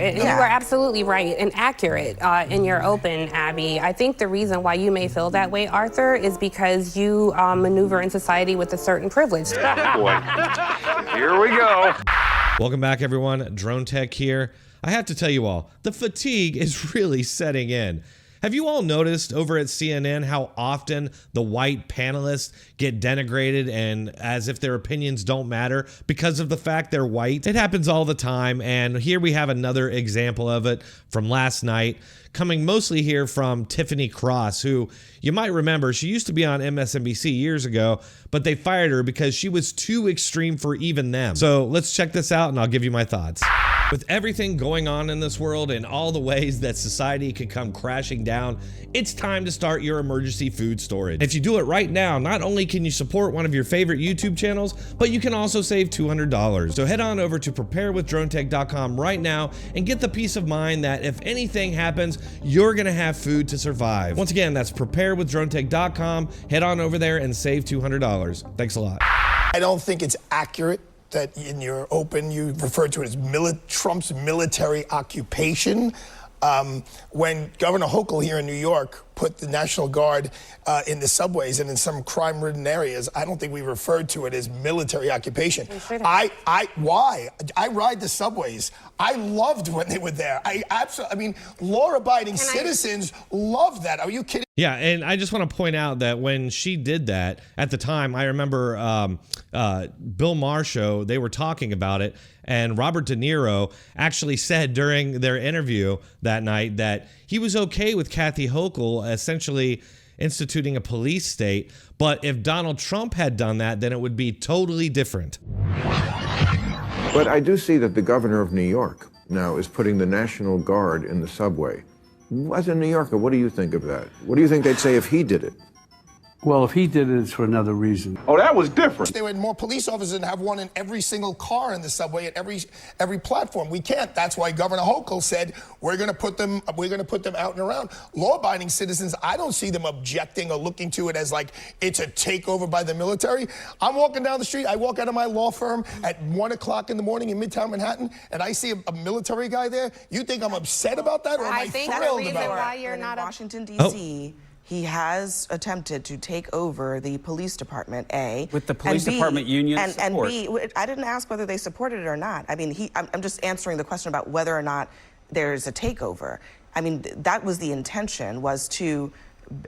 You are absolutely right and accurate in your open, Abby. I think the reason why you may feel that way, Arthur, is because you maneuver in society with a certain privilege. Boy, here we go. Welcome back, everyone. Dronetek here. I have to tell you all, the fatigue is really setting in. Have you all noticed over at CNN how often the white panelists get denigrated and as if their opinions don't matter because of the fact they're white? It happens all the time, and here we have another example of it from last night, coming mostly here from Tiffany Cross, who you might remember, she used to be on MSNBC years ago, but they fired her because she was too extreme for even them. So let's check this out and I'll give you my thoughts. With everything going on in this world and all the ways that society can come crashing down, it's time to start your emergency food storage. If you do it right now, not only can you support one of your favorite YouTube channels, but you can also save $200. So head on over to preparewithdronetek.com right now and get the peace of mind that if anything happens, you're gonna have food to survive. Once again, that's preparewithdronetek.com. Head on over there and save $200. Thanks a lot. I don't think it's accurate that in your open you refer to it as Trump's military occupation. When Governor Hochul here in New York put the National Guard in the subways and in some crime-ridden areas, I don't think we referred to it as military occupation. Why? I ride the subways. I loved when they were there. I mean, law-abiding citizens love that. Are you kidding? Yeah, and I just want to point out that when she did that, at the time, I remember Bill Maher show, they were talking about it, and Robert De Niro actually said during their interview that night that he was okay with Kathy Hochul essentially instituting a police state, but if Donald Trump had done that, then it would be totally different. But I do see that the governor of New York now is putting the National Guard in the subway. As a New Yorker, what do you think of that? What do you think they'd say if he did it? Well, if he did it, it's for another reason. Oh, that was different. They had more police officers and have one in every single car in the subway at every platform. We can't. That's why Governor Hochul said we're going to put them out and around. Law-abiding citizens, I don't see them objecting or looking to it as like it's a takeover by the military. I'm walking down the street. I walk out of my law firm at 1 o'clock in the morning in Midtown Manhattan, and I see a military guy there. You think I'm upset about that, or am I thrilled about it? Why you're not in Washington, D.C. He has attempted to take over the police department, A. With the police department union support. And B, I didn't ask whether they supported it or not. I mean, I'm just answering the question about whether or not there's a takeover. I mean, that was the intention, was to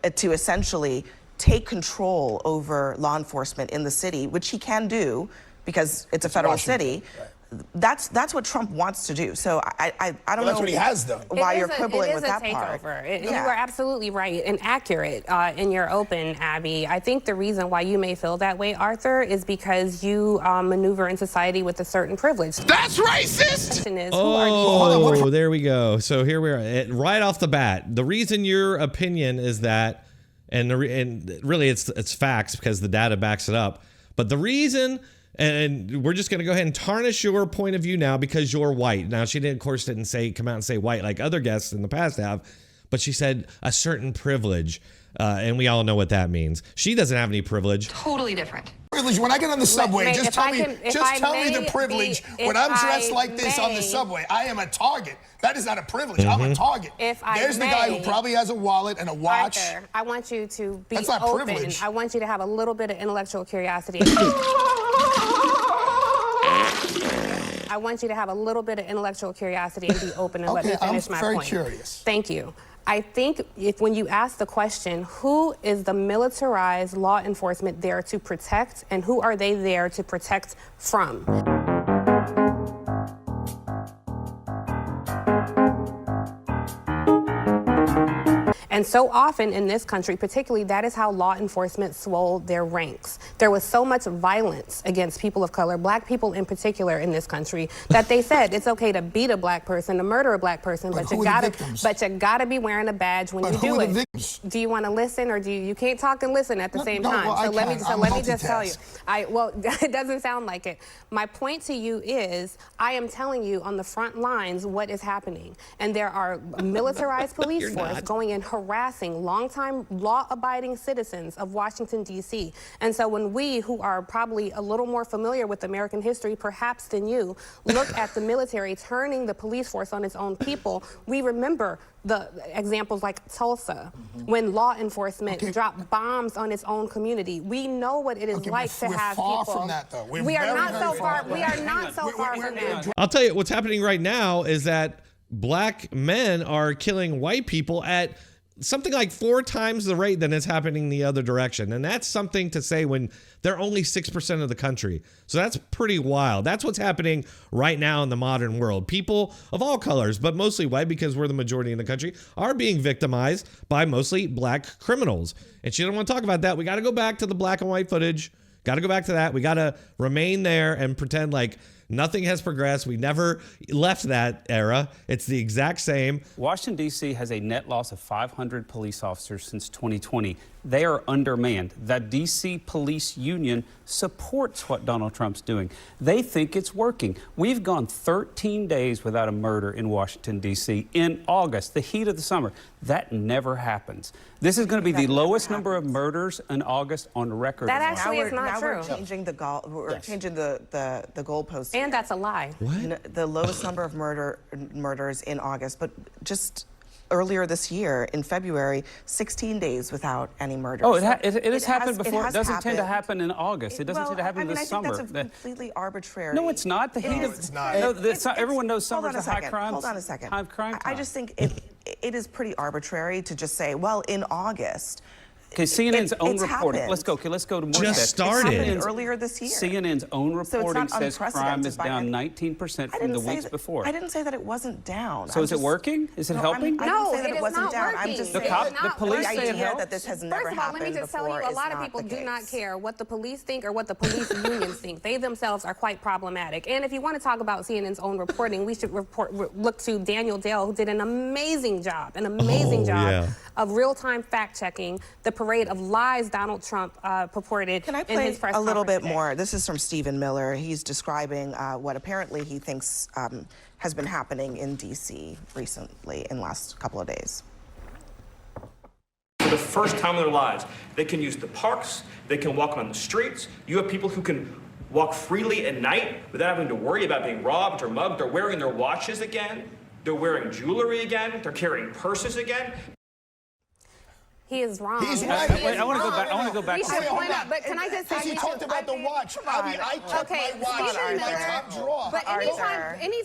essentially take control over law enforcement in the city, which he can do because it's a federal city. Right. That's what Trump wants to do. So I don't know. That's what he has done. Why you're quibbling with that part. You are absolutely right and accurate in your open, Abby. I think the reason why you may feel that way, Arthur, is because you maneuver in society with a certain privilege. That's racist! Oh, there we go. So here we are. Right off the bat, the reason your opinion is that, and really it's facts because the data backs it up, but the reason... And we're just going to go ahead and tarnish your point of view now because you're white. Now, she didn't, of course, come out and say white like other guests in the past have, but she said a certain privilege, and we all know what that means. She doesn't have any privilege. Totally different. Privilege. When I get on the subway, just tell me the privilege. When I'm dressed like this on the subway, I am a target. That is not a privilege. I'm a target. There's the guy who probably has a wallet and a watch. Arthur, I want you to be That's not open. Privilege. I want you to have a little bit of intellectual curiosity. I want you to have a little bit of intellectual curiosity and be open and let me finish my point. I'm very curious. Thank you. I think when you ask the question, who is the militarized law enforcement there to protect and who are they there to protect from? And so often in this country, particularly, that is how law enforcement swole their ranks. There was so much violence against people of color, black people in particular in this country, that they said it's okay to beat a black person, to murder a black person, but you gotta be wearing a back when you do it. Do you want to listen, or you can't talk and listen at the same time? Well, let me just tell you. Well, it doesn't sound like it. My point to you is, I am telling you on the front lines what is happening, and there are militarized police force going in harassing longtime law-abiding citizens of Washington, D.C. And so when we, who are probably a little more familiar with American history perhaps than you, look at the military turning the police force on its own people, we remember the examples like Tulsa, when law enforcement dropped bombs on its own community. We know what it is like to have people. We're far from that, though. We are not so far. We are not so far from that. I'll tell you what's happening right now is that black men are killing white people at something like 4 times the rate than it's happening the other direction. And that's something to say when they're only 6% of the country. So that's pretty wild. That's what's happening right now in the modern world. People of all colors, but mostly white because we're the majority in the country, are being victimized by mostly black criminals. And she doesn't want to talk about that. We got to go back to the black and white footage. Got to go back to that. We got to remain there and pretend like nothing has progressed. We never left that era. It's the exact same. Washington, D.C. has a net loss of 500 police officers since 2020. They are undermanned. The D.C. Police Union supports what Donald Trump's doing. They think it's working. We've gone 13 days without a murder in Washington, D.C. in August, the heat of the summer. That never happens. This is going to be the lowest number of murders in August on record. That actually is not true. We're changing the changing the goalposts. And that's a lie. What? The lowest number of murders in August, but just earlier this year, in February, 16 days without any murders. Oh, it has happened before. It doesn't tend to happened. happen in August. It doesn't tend to happen this summer. I think that's completely arbitrary. No, it's not. The heat of it's not. No, everyone knows summer's a high crime. Hold on a second. High crime I time. just think it is pretty arbitrary to just say, well, in August. Okay, CNN's own it's reporting. happened. Let's go. Okay, let's go to more Just steps. started. It happened earlier this year. CNN's own reporting says crime unprecedented is by down any- 19% from the weeks before. I didn't say that it wasn't down. So is it working? Is it helping? I No, didn't say that it it is wasn't not down. I'm working. just The saying cop- It's the not police working. say it idea helps. that this has never First of all, happened let me just tell you, before a lot is of people not do the not case. care what the police think or what the police unions think. They themselves are quite problematic. And if you want to talk about CNN's own reporting, we should look to Daniel Dale, who did an amazing job yeah. of real-time fact-checking the parade of lies Donald Trump purported Can I in play his press a little conference bit today. more? This is from Stephen Miller. He's describing what apparently he thinks has been happening in D.C. recently in the last couple of days. For the first time in their lives, they can use the parks, they can walk on the streets. You have people who can walk freely at night without having to worry about being robbed or mugged. They're wearing their watches again. They're wearing jewelry again. They're carrying purses again. He is wrong. He's right. Wait, I want to go back. I want to go back. We to should the- point out, but can I just say Because he talked about the watch. I kept Okay, my watch Stephen in my Miller. top drawer. But anytime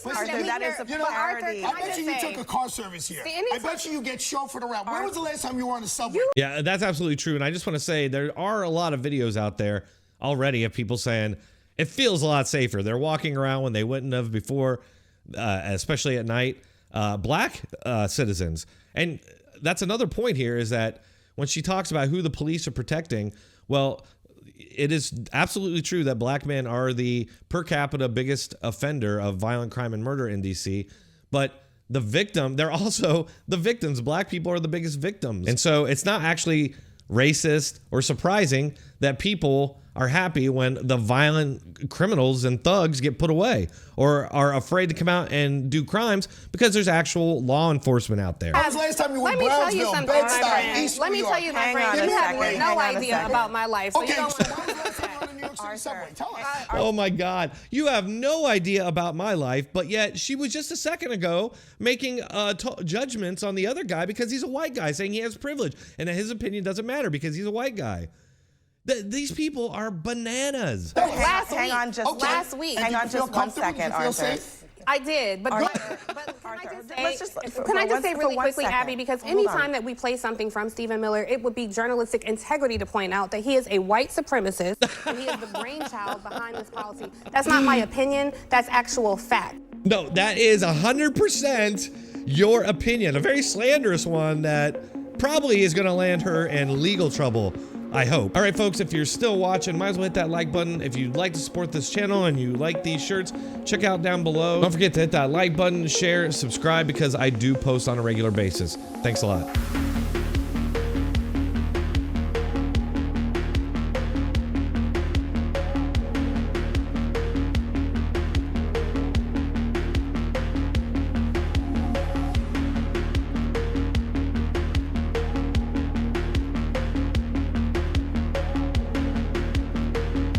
Arthur, that is a but Arthur, parody. can I bet just you say, took a car service here. See, I anytime- bet you get chauffeured around. When was the last time you were on a subway? Yeah, that's absolutely true. And I just want to say there are a lot of videos out there already of people saying it feels a lot safer. They're walking around when they wouldn't have before, especially at night, black citizens. And that's another point here is that when she talks about who the police are protecting, well, it is absolutely true that black men are the per capita biggest offender of violent crime and murder in DC. But the victim, they're also the victims. Black people are the biggest victims. And so it's not actually racist or surprising that people are happy when the violent criminals and thugs get put away or are afraid to come out and do crimes because there's actual law enforcement out there. When was the last time you were Let in me tell you Brownsville, something, my Bed-Stuy, friend. East Let New me York? tell you, my Hang friend, on you a have second, no hang on a idea second. about my life, so Okay, you don't so want when was the last time you were on the New York City subway? Tell us. Oh my God. You have no idea about my life, but yet she was just a second ago making judgments on the other guy because he's a white guy, saying he has privilege and that his opinion doesn't matter because he's a white guy. These people are bananas. Last Hang week. on just Okay. Last week. Hang Did you on feel just one comfortable? Did you second, feel Arthur. safe? I did, but Arthur, can I Arthur, just say, let's just- for can I one- just say for really one quickly, second. Abby, because Hold on. anytime that we play something from Stephen Miller, it would be journalistic integrity to point out that he is a white supremacist and he is the brainchild behind this policy. That's not my opinion, that's actual fact. No, that is 100% your opinion, a very slanderous one that probably is going to land her in legal trouble, I hope. All right, folks, if you're still watching, might as well hit that like button. If you'd like to support this channel and you like these shirts, check out down below. Don't forget to hit that like button, share, subscribe, because I do post on a regular basis. Thanks a lot.